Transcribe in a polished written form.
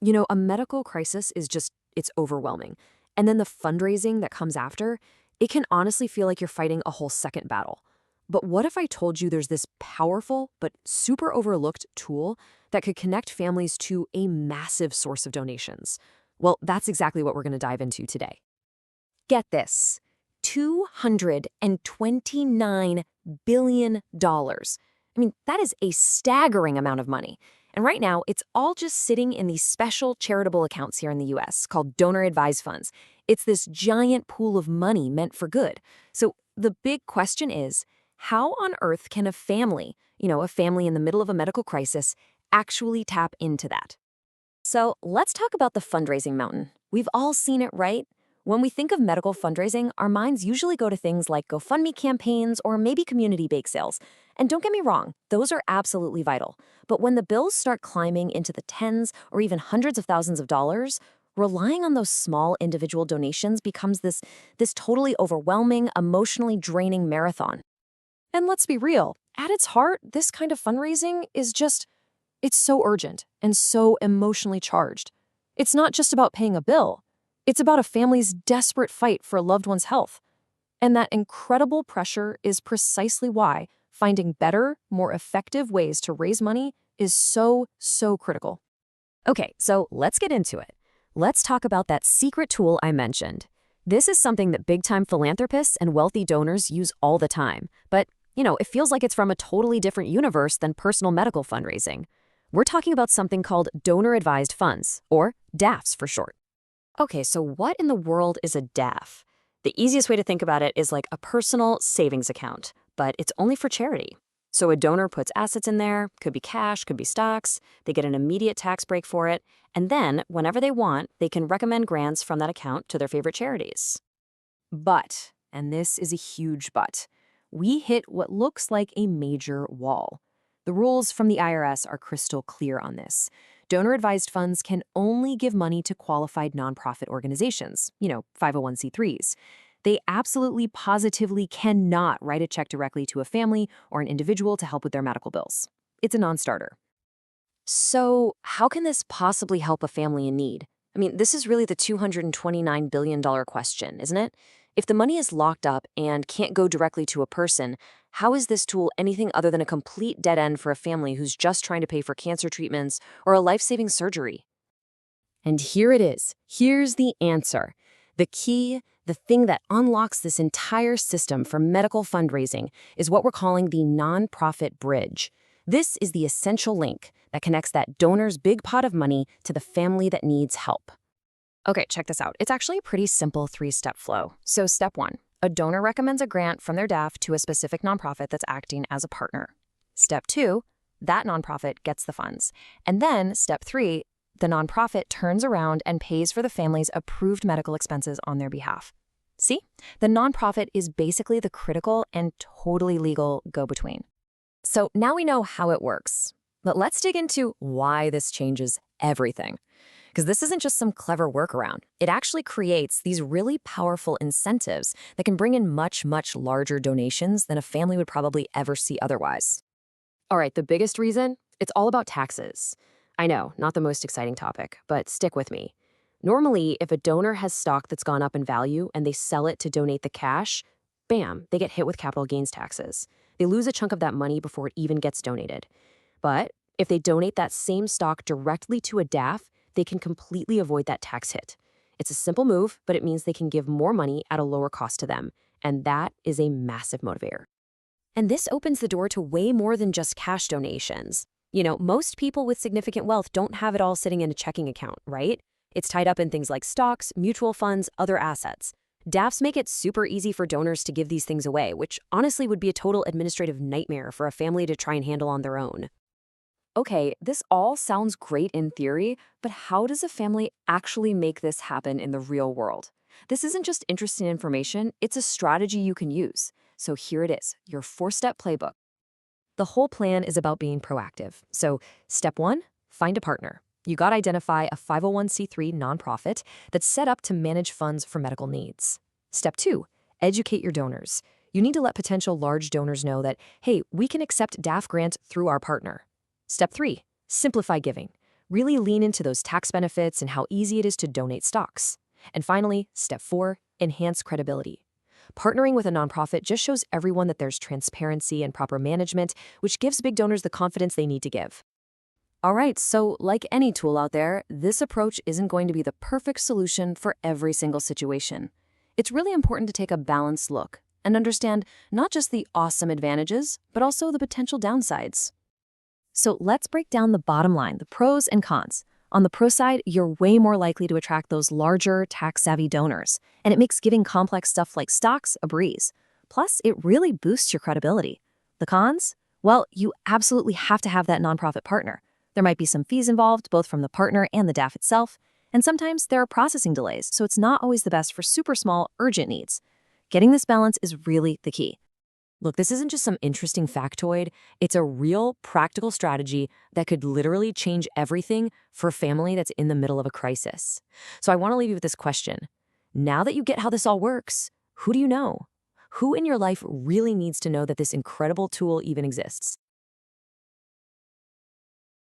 A medical crisis is it's overwhelming. And then the fundraising that comes after, it can honestly feel like you're fighting a whole second battle. But what if I told you there's this powerful but super overlooked tool that could connect families to a massive source of donations? Well, that's exactly what we're going to dive into today. Get this, $229 billion. That is a staggering amount of money. And right now, it's all just sitting in these special charitable accounts here in the US called donor-advised funds. It's this giant pool of money meant for good. So the big question is, how on earth can a family in the middle of a medical crisis, actually tap into that? So let's talk about the fundraising mountain. We've all seen it, right? When we think of medical fundraising, our minds usually go to things like GoFundMe campaigns or maybe community bake sales. And don't get me wrong, those are absolutely vital. But when the bills start climbing into the tens or even hundreds of thousands of dollars, relying on those small individual donations becomes this totally overwhelming, emotionally draining marathon. And let's be real, at its heart, this kind of fundraising is it's so urgent and so emotionally charged. It's not just about paying a bill. It's about a family's desperate fight for a loved one's health. And that incredible pressure is precisely why finding better, more effective ways to raise money is so critical. Okay, so let's get into it. Let's talk about that secret tool I mentioned. This is something that big-time philanthropists and wealthy donors use all the time. But, it feels like it's from a totally different universe than personal medical fundraising. We're talking about something called donor-advised funds, or DAFs for short. Okay, so what in the world is a DAF? The easiest way to think about it is like a personal savings account, but it's only for charity. So a donor puts assets in there, could be cash, could be stocks, they get an immediate tax break for it, and then, whenever they want, they can recommend grants from that account to their favorite charities. But, and this is a huge but, we hit what looks like a major wall. The rules from the IRS are crystal clear on this. Donor-advised funds can only give money to qualified nonprofit organizations, 501c3s. They absolutely positively cannot write a check directly to a family or an individual to help with their medical bills. It's a non-starter. So how can this possibly help a family in need? This is really the $229 billion question, isn't it? If the money is locked up and can't go directly to a person, how is this tool anything other than a complete dead end for a family who's just trying to pay for cancer treatments or a life-saving surgery? And here it is. Here's the answer. The key, the thing that unlocks this entire system for medical fundraising, is what we're calling the nonprofit bridge. This is the essential link that connects that donor's big pot of money to the family that needs help. Okay, check this out. It's actually a pretty simple three-step flow. So step 1, a donor recommends a grant from their DAF to a specific nonprofit that's acting as a partner. Step 2, that nonprofit gets the funds. And then step 3, the nonprofit turns around and pays for the family's approved medical expenses on their behalf. See? The nonprofit is basically the critical and totally legal go-between. So now we know how it works. But let's dig into why this changes everything. Because this isn't just some clever workaround. It actually creates these really powerful incentives that can bring in much larger donations than a family would probably ever see otherwise. All right, the biggest reason? It's all about taxes. I know, not the most exciting topic, but stick with me. Normally, if a donor has stock that's gone up in value and they sell it to donate the cash, bam, they get hit with capital gains taxes. They lose a chunk of that money before it even gets donated. But if they donate that same stock directly to a DAF, they can completely avoid that tax hit. It's a simple move, but it means they can give more money at a lower cost to them. And that is a massive motivator. And this opens the door to way more than just cash donations. Most people with significant wealth don't have it all sitting in a checking account, right? It's tied up in things like stocks, mutual funds, other assets. DAFs make it super easy for donors to give these things away, which honestly would be a total administrative nightmare for a family to try and handle on their own. Okay, this all sounds great in theory, but how does a family actually make this happen in the real world? This isn't just interesting information, it's a strategy you can use. So here it is, your 4-step playbook. The whole plan is about being proactive. So step 1, find a partner. You got to identify a 501c3 nonprofit that's set up to manage funds for medical needs. Step 2, educate your donors. You need to let potential large donors know that, hey, we can accept DAF grants through our partner. Step 3, simplify giving. Really lean into those tax benefits and how easy it is to donate stocks. And finally, step 4, enhance credibility. Partnering with a nonprofit just shows everyone that there's transparency and proper management, which gives big donors the confidence they need to give. All right, so like any tool out there, this approach isn't going to be the perfect solution for every single situation. It's really important to take a balanced look and understand not just the awesome advantages, but also the potential downsides. So let's break down the bottom line, the pros and cons. On the pro side, you're way more likely to attract those larger, tax-savvy donors, and it makes giving complex stuff like stocks a breeze. Plus, it really boosts your credibility. The cons? Well, you absolutely have to have that nonprofit partner. There might be some fees involved, both from the partner and the DAF itself, and sometimes there are processing delays, so it's not always the best for super small, urgent needs. Getting this balance is really the key. Look, this isn't just some interesting factoid. It's a real, practical strategy that could literally change everything for a family that's in the middle of a crisis. So I want to leave you with this question. Now that you get how this all works, who do you know? Who in your life really needs to know that this incredible tool even exists?